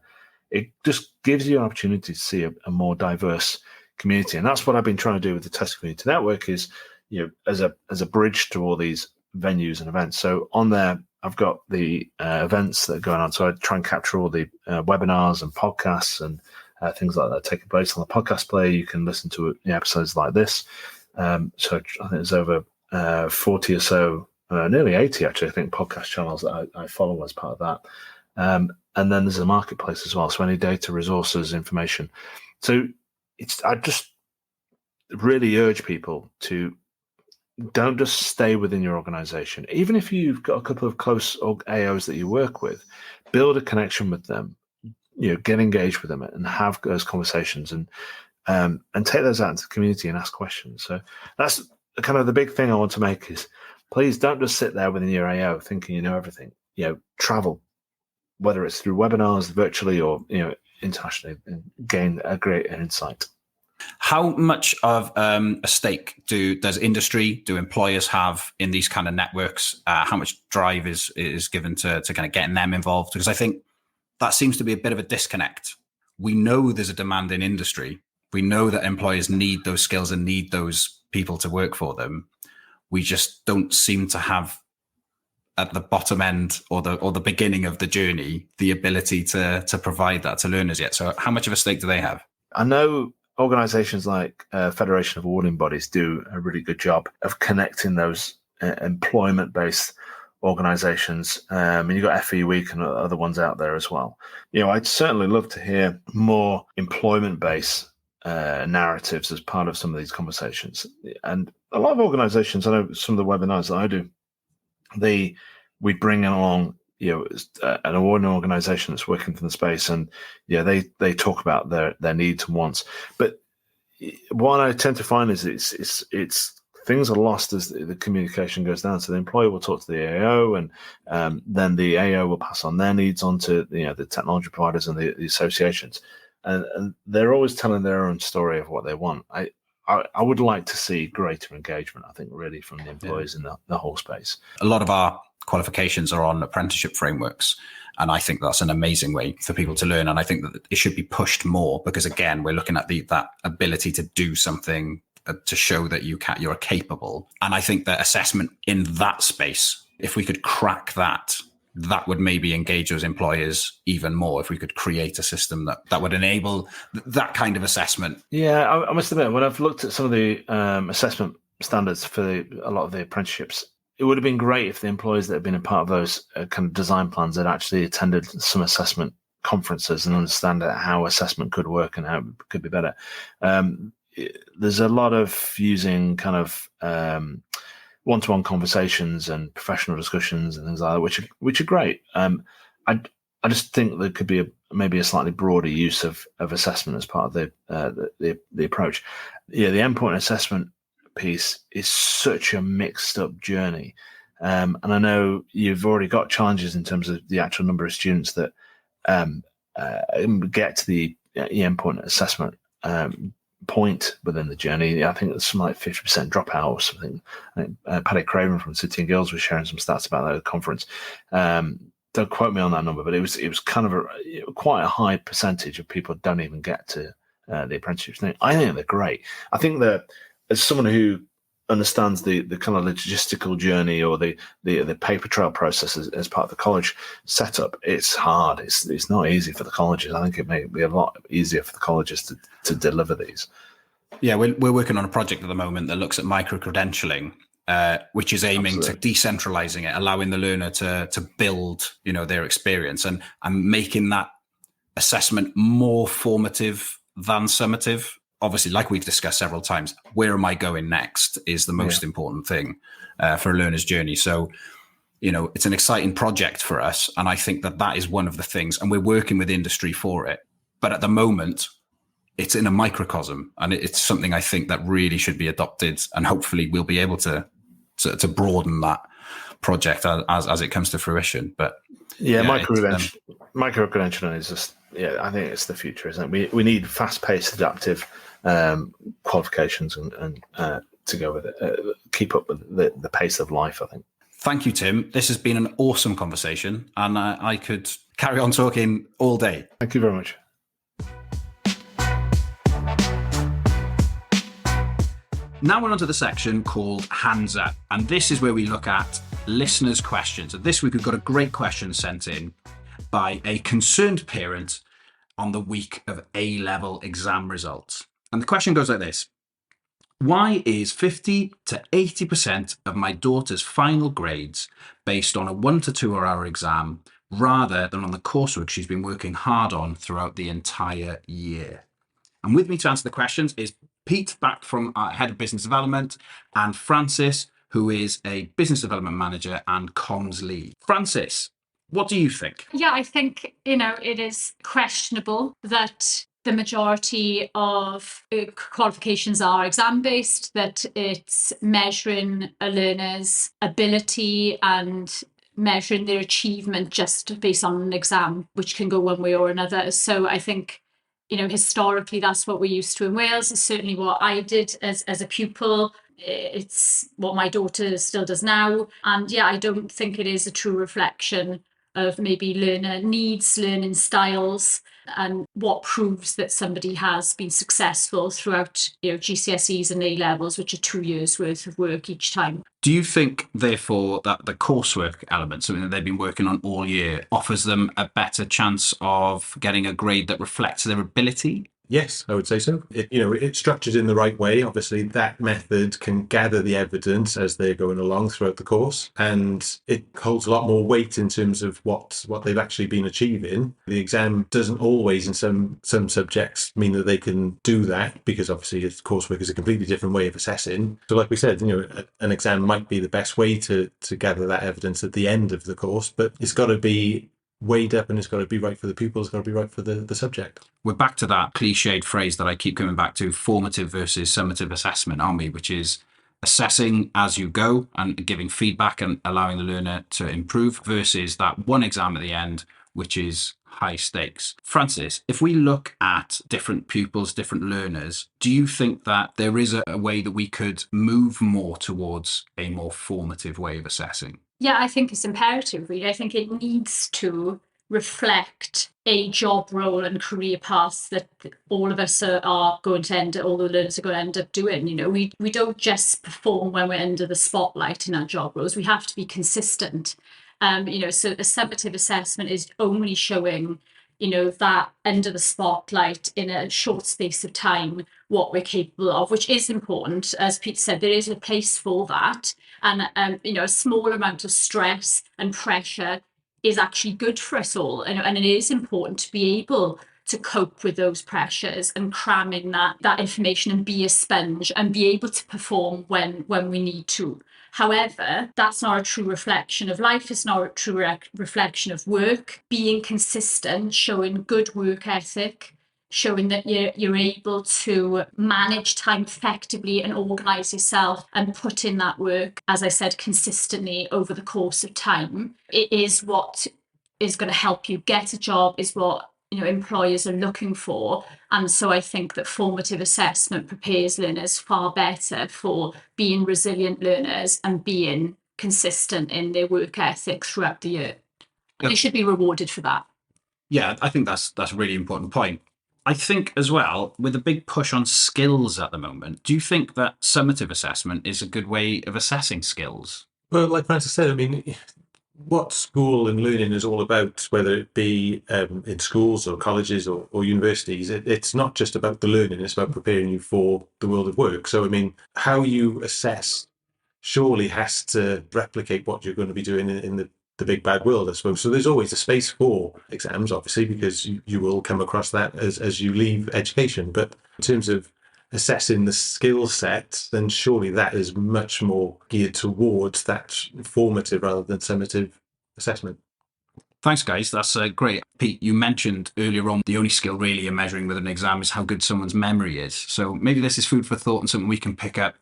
[SPEAKER 4] it just gives you an opportunity to see a more diverse community. And that's what I've been trying to do with the Test Community Network, is as a bridge to all these venues and events. So on there, I've got the events that are going on. So I try and capture all the webinars and podcasts and things like that taking place on the podcast player. You can listen to episodes like this. So I think there's over 40 or so, nearly 80 actually, I think, podcast channels that I follow as part of that. And then there's a marketplace as well. So any data, resources, information. So I just really urge people to don't just stay within your organization. Even if you've got a couple of close AOs that you work with, build a connection with them, get engaged with them and have those conversations, and take those out into the community and ask questions. So that's kind of the big thing I want to make is, please don't just sit there within your AO thinking you know everything. Travel, whether it's through webinars, virtually, or internationally, and gain a great insight.
[SPEAKER 1] How much of a stake does industry, do employers have in these kind of networks? How much drive is given to kind of getting them involved? Because I think that seems to be a bit of a disconnect. We know there's a demand in industry. We know that employers need those skills and need those people to work for them. We just don't seem to have, at the bottom end or the beginning of the journey, the ability to provide that to learners yet. So how much of a stake do they have?
[SPEAKER 4] I know organizations like Federation of Awarding Bodies do a really good job of connecting those employment-based organizations. And you've got FE Week and other ones out there as well. I'd certainly love to hear more employment-based narratives as part of some of these conversations. And a lot of organizations, I know some of the webinars that I do, we bring along an awarding organization that's working in the space, and they talk about their needs and wants. But what I tend to find is it's things are lost as the communication goes down. So the employer will talk to the AO, and then the AO will pass on their needs onto the technology providers and the associations, and they're always telling their own story of what they want. I would like to see greater engagement, I think, really from the employers in the whole space. A
[SPEAKER 1] lot of our qualifications are on apprenticeship frameworks, and I think that's an amazing way for people to learn. And I think that it should be pushed more, because again, we're looking at that ability to do something to show that you're capable. And I think that assessment in that space, if we could crack that would maybe engage those employers even more, if we could create a system that would enable that kind of assessment. Yeah,
[SPEAKER 4] I must admit, when I've looked at some of the assessment standards for a lot of the apprenticeships, it would have been great if the employers that have been a part of those kind of design plans had actually attended some assessment conferences and understand how assessment could work and how it could be better. There's a lot of using kind of one-to-one conversations and professional discussions and things like that, which are great. I just think there could be maybe a slightly broader use of assessment as part of the approach. Yeah, the endpoint assessment piece is such a mixed up journey. And I know you've already got challenges in terms of the actual number of students that get to the endpoint assessment point within the journey. I think there's something like 50% dropout or something. I think Paddy Craven from City and Guilds was sharing some stats about that at the conference. Don't quote me on that number, but it was kind of quite a high percentage of people don't even get to the apprenticeship thing. I think they're great. I think that as someone who understands the kind of logistical journey or the paper trail process as part of the college setup, it's hard. It's not easy for the colleges. I think it may be a lot easier for the colleges to deliver these.
[SPEAKER 1] Yeah, we're working on a project at the moment that looks at micro-credentialing, which is aiming to decentralizing it, allowing the learner to build, their experience and making that assessment more formative than summative. Obviously, like we've discussed several times, where am I going next is the most important thing for a learner's journey. So, it's an exciting project for us. And I think that is one of the things, and we're working with industry for it. But at the moment, it's in a microcosm, and it's something I think that really should be adopted. And hopefully we'll be able to broaden that project as it comes to fruition. But
[SPEAKER 4] micro-credentialing is just, I think it's the future, isn't it? We need fast-paced, adaptive qualifications and to go with it, keep up with the pace of life, I think.
[SPEAKER 1] Thank you, Tim. This has been an awesome conversation, and I could carry on talking all day.
[SPEAKER 4] Thank you very much.
[SPEAKER 1] Now we're onto the section called Hands Up, and this is where we look at listeners' questions. And this week we've got a great question sent in by a concerned parent on the week of A-level exam results. And the question goes like this: why is 50 to 80% of my daughter's final grades based on a 1 to 2 hour exam rather than on the coursework she's been working hard on throughout the entire year? And with me to answer the questions is Pete, back from our Head of Business Development, and Francis, who is a Business Development Manager and Comms Lead. Francis, what do you think?
[SPEAKER 5] Yeah, I think, it is questionable that the majority of qualifications are exam-based, that it's measuring a learner's ability and measuring their achievement just based on an exam, which can go one way or another. So I think, historically, that's what we're used to in Wales. It's certainly what I did as a pupil. It's what my daughter still does now. And I don't think it is a true reflection of maybe learner needs, learning styles, and what proves that somebody has been successful throughout, GCSEs and A-levels, which are 2 years worth of work each time.
[SPEAKER 1] Do you think, therefore, that the coursework element, something that they've been working on all year, offers them a better chance of getting a grade that reflects their ability?
[SPEAKER 2] Yes, I would say so. It's structured in the right way. Obviously, that method can gather the evidence as they're going along throughout the course, and it holds a lot more weight in terms of what they've actually been achieving. The exam doesn't always, in some subjects, mean that they can do that, because obviously coursework is a completely different way of assessing. So like we said, an exam might be the best way to gather that evidence at the end of the course, but it's got to be weighed up, and it's got to be right for the pupil, it's got to be right for the subject. We're
[SPEAKER 1] back to that cliched phrase that I keep coming back to, formative versus summative assessment, aren't we? Which is assessing as you go and giving feedback and allowing the learner to improve, versus that one exam at the end, which is high stakes. Francis, if we look at different pupils, different learners, do you think that there is a way that we could move more towards a more formative way of assessing?
[SPEAKER 5] Yeah, I think it's imperative, really. I think it needs to reflect a job role and career path that all of us are going to all the learners are going to end up doing. We don't just perform when we're under the spotlight in our job roles. We have to be consistent. So a summative assessment is only showing, that under the spotlight in a short space of time, what we're capable of, which is important. As Pete said, there is a place for that. And, a small amount of stress and pressure is actually good for us all. And it is important to be able to cope with those pressures and cram in that information and be a sponge and be able to perform when we need to. However, that's not a true reflection of life. It's not a true reflection of work. Being consistent, showing good work ethic, showing that you're able to manage time effectively and organise yourself and put in that work, as I said, consistently over the course of time. It is what is going to help you get a job, is what employers are looking for. And so I think that formative assessment prepares learners far better for being resilient learners and being consistent in their work ethic throughout the year. And they should be rewarded for that.
[SPEAKER 1] Yeah, I think that's a really important point. I think as well, with a big push on skills at the moment, do you think that summative assessment is a good way of assessing skills?
[SPEAKER 2] Well, like Francis said, I mean, what school and learning is all about, whether it be in schools or colleges or universities, it's not just about the learning, it's about preparing you for the world of work. So, I mean, how you assess surely has to replicate what you're going to be doing in the big bad world, I suppose. So there's always a space for exams, obviously, because you will come across that as you leave education. But in terms of assessing the skill set, then surely that is much more geared towards that formative rather than summative assessment.
[SPEAKER 1] Thanks, guys. That's great. Pete, you mentioned earlier on the only skill really you're measuring with an exam is how good someone's memory is. So maybe this is food for thought and something we can pick up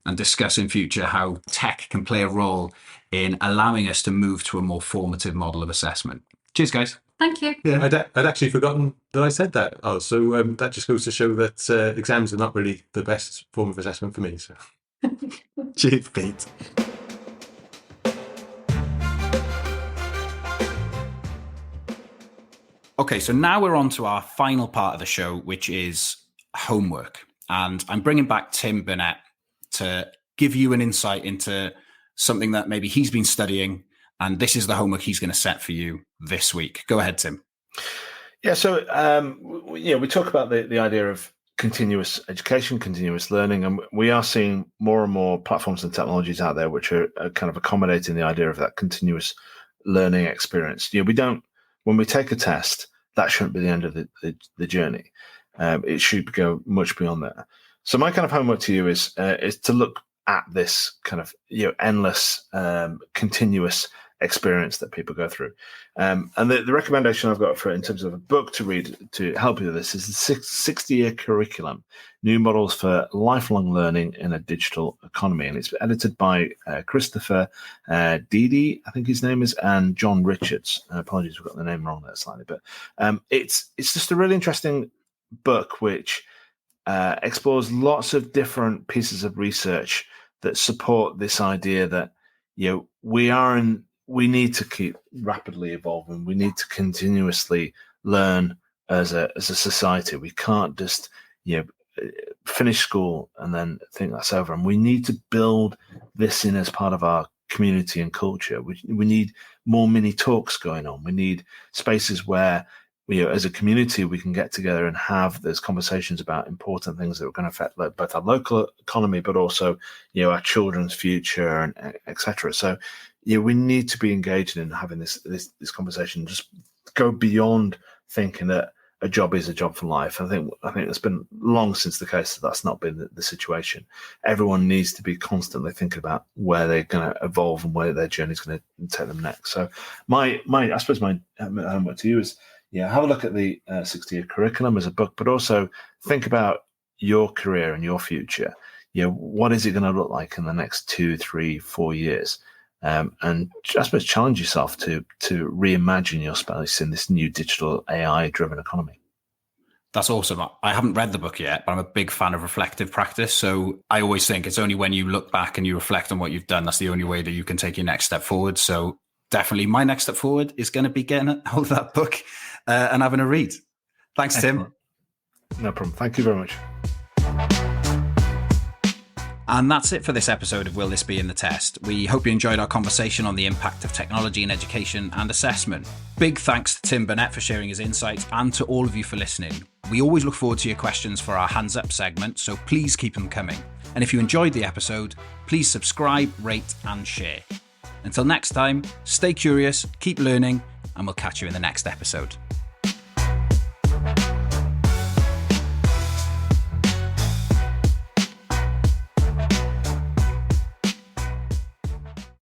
[SPEAKER 1] and discuss in future, how tech can play a role in allowing us to move to a more formative model of assessment. Cheers, guys.
[SPEAKER 5] Thank you.
[SPEAKER 2] Yeah, I'd actually forgotten that I said that. Oh, so that just goes to show that exams are not really the best form of assessment for me. So.
[SPEAKER 1] Cheers, Pete. Okay, so now we're on to our final part of the show, which is homework. And I'm bringing back Tim Burnett to give you an insight into something that maybe he's been studying, and this is the homework he's going to set for you this week. Go ahead, Tim.
[SPEAKER 4] Yeah, so we talk about the idea of continuous education, continuous learning, and we are seeing more and more platforms and technologies out there which are kind of accommodating the idea of that continuous learning experience. When we take a test, that shouldn't be the end of the journey. It should go much beyond that. So my kind of homework to you is to look at this kind of endless, continuous experience that people go through. And the recommendation I've got for in terms of a book to read to help you with this is the 60-year curriculum, New Models for Lifelong Learning in a Digital Economy. And it's edited by Christopher Dede, I think his name is, and John Richards. Apologies, we've got the name wrong there slightly. But it's just a really interesting book which explores lots of different pieces of research that support this idea that we need to keep rapidly evolving. We need to continuously learn as a society. We can't just finish school and then think that's over. And we need to build this in as part of our community and culture. We need more mini talks going on. We need spaces where as a community, we can get together and have those conversations about important things that are going to affect both our local economy, but also, our children's future and et cetera. So, we need to be engaged in having this conversation. Just go beyond thinking that a job is a job for life. I think it's been long since the case that that's not been the situation. Everyone needs to be constantly thinking about where they're going to evolve and where their journey is going to take them next. So, I suppose my homework to you is, have a look at the 60-year curriculum as a book, but also think about your career and your future. What is it going to look like in the next 2, 3, 4 years? And I suppose challenge yourself to reimagine your space in this new digital AI-driven economy.
[SPEAKER 1] That's awesome. I haven't read the book yet, but I'm a big fan of reflective practice. So I always think it's only when you look back and you reflect on what you've done, that's the only way that you can take your next step forward. So definitely my next step forward is going to be getting a hold of that book and having a read. Thanks, Excellent.
[SPEAKER 4] Tim. No problem. Thank you very much.
[SPEAKER 1] And that's it for this episode of Will This Be in the Test? We hope you enjoyed our conversation on the impact of technology in education and assessment. Big thanks to Tim Burnett for sharing his insights and to all of you for listening. We always look forward to your questions for our Hands Up segment, so please keep them coming. And if you enjoyed the episode, please subscribe, rate and share. Until next time, stay curious, keep learning, and we'll catch you in the next episode.